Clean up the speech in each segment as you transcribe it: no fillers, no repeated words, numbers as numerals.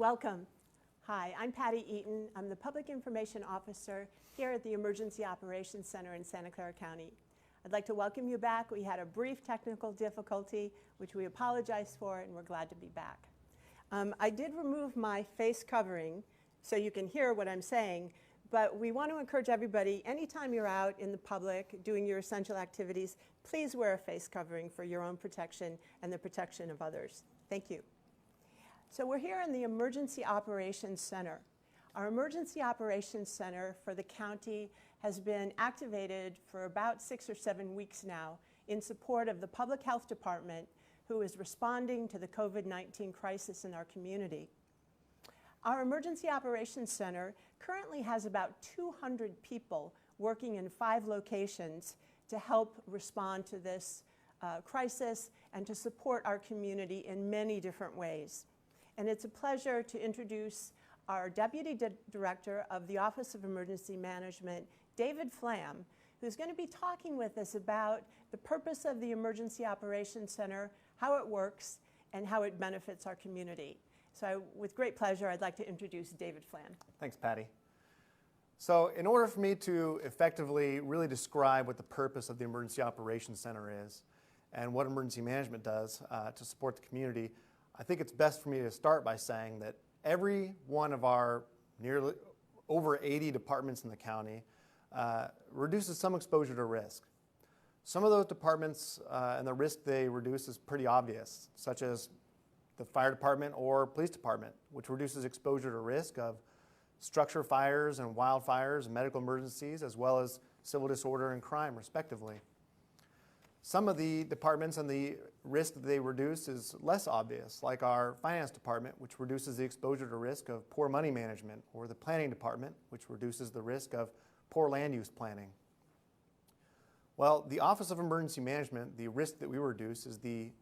Welcome. Hi, I'm Patty Eaton. I'm the Public Information Officer here at the Emergency Operations Center in Santa Clara County. I'd like to welcome you back. We had a brief technical difficulty, which we apologize for, and we're glad to be back. I did remove my face covering so you can hear what I'm saying, but we want to encourage everybody, anytime you're out in the public doing your essential activities, please wear a face covering for your own protection and the protection of others. Thank you. So we're here in the Emergency Operations Center. Our Emergency Operations Center for the county has been activated for about 6 or 7 weeks now in support of the Public Health Department, who is responding to the COVID-19 crisis in our community. Our Emergency Operations Center currently has about 200 people working in 5 locations to help respond to this crisis and to support our community in many different ways. And it's a pleasure to introduce our Deputy Director of the Office of Emergency Management, David Flam, who's going to be talking with us about the purpose of the Emergency Operations Center, how it works, and how it benefits our community. So with great pleasure, I'd like to introduce David Flam. Thanks, Patty. So in order for me to effectively really describe what the purpose of the Emergency Operations Center is and what emergency management does to support the community, I think it's best for me to start by saying that every one of our nearly over 80 departments in the county reduces some exposure to risk. Some of those departments and the risk they reduce is pretty obvious, such as the fire department or police department, which reduces exposure to risk of structure fires and wildfires and medical emergencies, as well as civil disorder and crime, respectively. Some of the departments and the risk that they reduce is less obvious, like our finance department, which reduces the exposure to risk of poor money management, or the planning department, which reduces the risk of poor land use planning. Well, the Office of Emergency Management, the risk that we reduce is the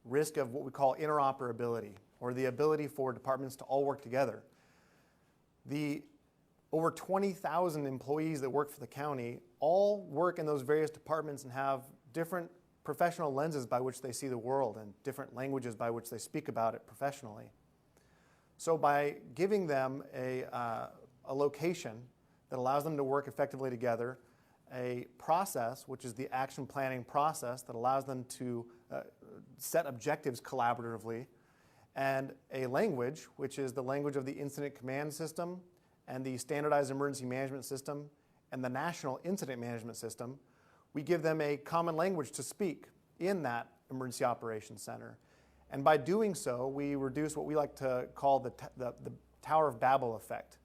risk of what we call interoperability, or the ability for departments to all work together. The over 20,000 employees that work for the county all work in those various departments and have different professional lenses by which they see the world and different languages by which they speak about it professionally. So by giving them a location that allows them to work effectively together, a process, which is the action planning process that allows them to set objectives collaboratively, and a language, which is the language of the Incident Command System and the Standardized Emergency Management System and the National Incident Management System, we give them a common language to speak in that Emergency Operations Center. And by doing so, we reduce what we like to call the Tower of Babel effect.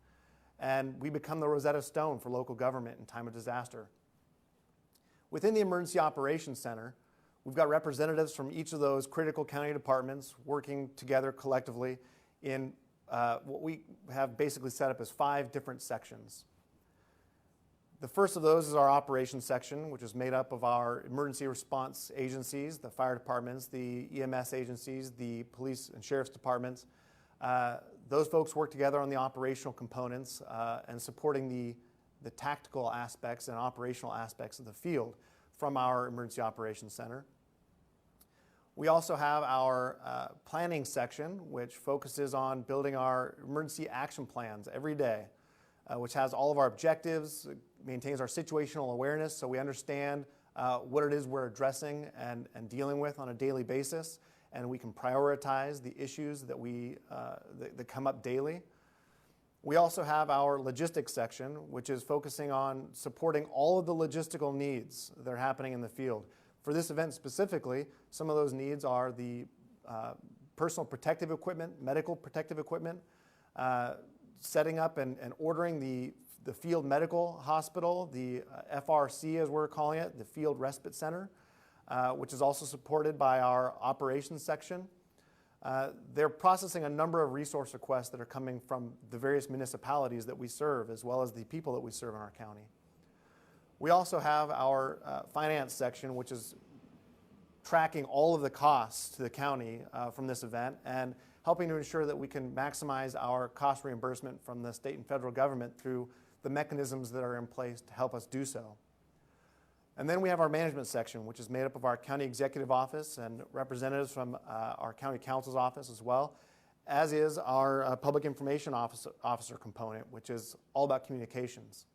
And we become the Rosetta Stone for local government in time of disaster. Within the Emergency Operations Center, we've got representatives from each of those critical county departments working together collectively in what we have basically set up as 5 different sections. The first of those is our operations section, which is made up of our emergency response agencies, the fire departments, the EMS agencies, the police and sheriff's departments. Those folks work together on the operational components and supporting the tactical aspects and operational aspects of the field from our Emergency Operations Center. We also have our planning section, which focuses on building our emergency action plans every day, which has all of our objectives, maintains our situational awareness so we understand what it is we're addressing and dealing with on a daily basis, and we can prioritize the issues that come up daily. We also have our logistics section, which is focusing on supporting all of the logistical needs that are happening in the field. For this event specifically, some of those needs are the personal protective equipment, medical protective equipment, setting up and ordering the field medical hospital, the FRC as we're calling it, the Field Respite Center, which is also supported by our operations section. They're processing a number of resource requests that are coming from the various municipalities that we serve, as well as the people that we serve in our county. We also have our finance section, which is tracking all of the costs to the county from this event and helping to ensure that we can maximize our cost reimbursement from the state and federal government through the mechanisms that are in place to help us do so. And then we have our management section, which is made up of our county executive office and representatives from our county council's office as well. as is our public information officer component, which is all about communications.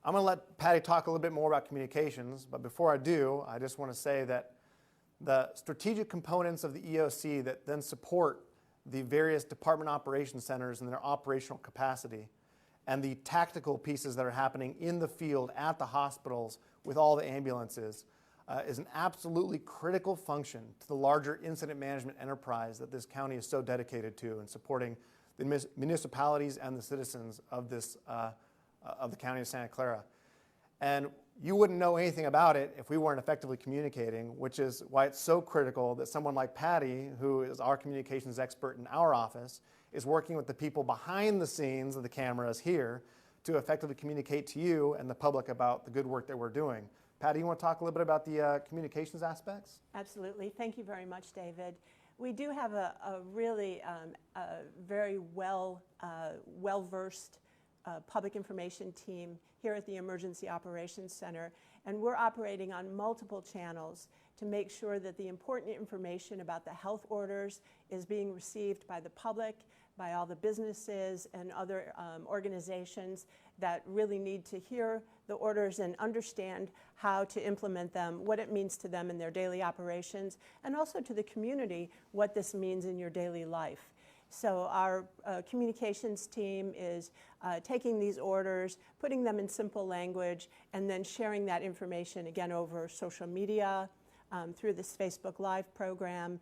I'm going to let Patty talk a little bit more about communications, but before I do, I just want to say that the strategic components of the EOC that then support the various department operations centers and their operational capacity, and the tactical pieces that are happening in the field at the hospitals with all the ambulances is an absolutely critical function to the larger incident management enterprise that this county is so dedicated to in supporting the municipalities and the citizens of this of the county of Santa Clara. And you wouldn't know anything about it if we weren't effectively communicating, which is why it's so critical that someone like Patty, who is our communications expert in our office, is working with the people behind the scenes of the cameras here to effectively communicate to you and the public about the good work that we're doing. Patty, you want to talk a little bit about the communications aspects? Absolutely. Thank you very much, David. We do have a really very well-versed public information team here at the Emergency Operations Center, and we're operating on multiple channels to make sure that the important information about the health orders is being received by the public, by all the businesses and other organizations that really need to hear the orders and understand how to implement them, what it means to them in their daily operations, and also to the community, what this means in your daily life. So our communications team is taking these orders, putting them in simple language, and then sharing that information again over social media, through this Facebook Live program,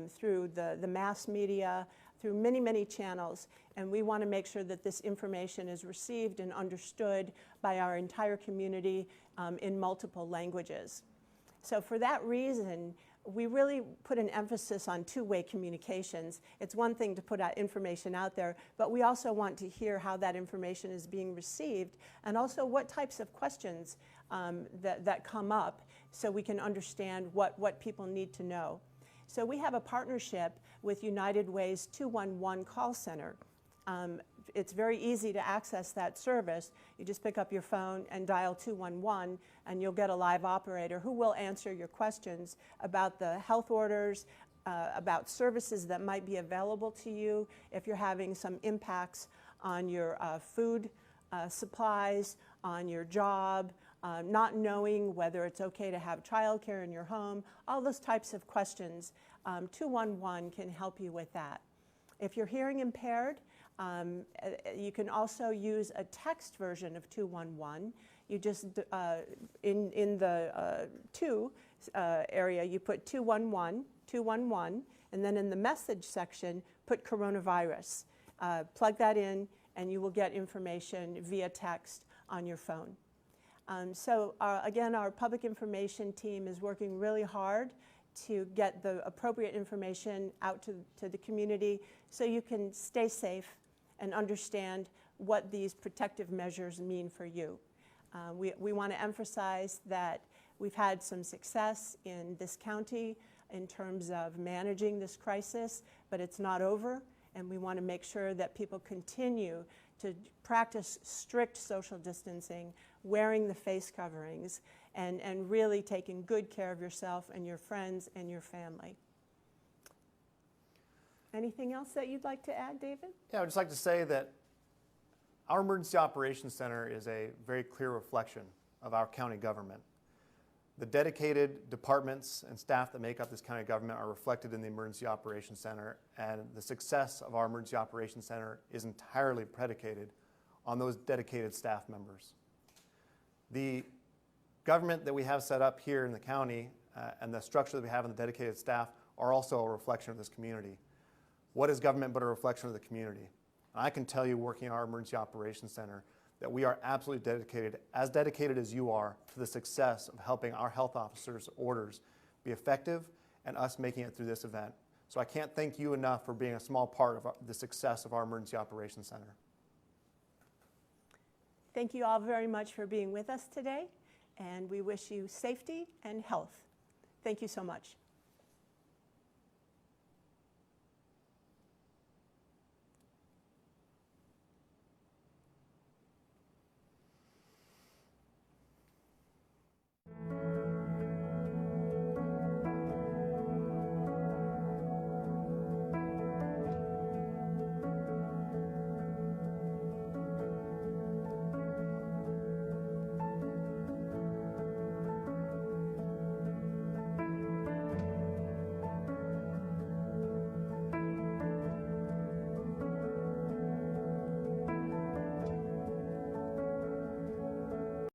through the mass media, through many, many channels. And we want to make sure that this information is received and understood by our entire community in multiple languages. So for that reason, we really put an emphasis on two-way communications. It's one thing to put out information out there, but we also want to hear how that information is being received and also what types of questions that come up so we can understand what people need to know. So we have a partnership with United Way's 211 call center. It's very easy to access that service. You just pick up your phone and dial 211, and you'll get a live operator who will answer your questions about the health orders, about services that might be available to you if you're having some impacts on your food supplies, on your job, not knowing whether it's okay to have childcare in your home, all those types of questions. 211 can help you with that. If you're hearing impaired, you can also use a text version of 211. You just, in the two area, you put 211, 211, and then in the message section, put coronavirus. Plug that in, and you will get information via text on your phone. So again, our public information team is working really hard to get the appropriate information out to the community so you can stay safe and understand what these protective measures mean for you. We want to emphasize that we've had some success in this county in terms of managing this crisis, but it's not over, and we want to make sure that people continue to practice strict social distancing, wearing the face coverings, and really taking good care of yourself and your friends and your family. Anything else that you'd like to add, David? Yeah, I would just like to say that our Emergency Operations Center is a very clear reflection of our county government. The dedicated departments and staff that make up this county government are reflected in the Emergency Operations Center, and the success of our Emergency Operations Center is entirely predicated on those dedicated staff members. The government that we have set up here in the county and the structure that we have in the dedicated staff are also a reflection of this community. What is government but a reflection of the community? And I can tell you, working in our Emergency Operations Center, that we are absolutely dedicated as you are, to the success of helping our health officers' orders be effective and us making it through this event. So I can't thank you enough for being a small part of the success of our Emergency Operations Center. Thank you all very much for being with us today, and we wish you safety and health. Thank you so much.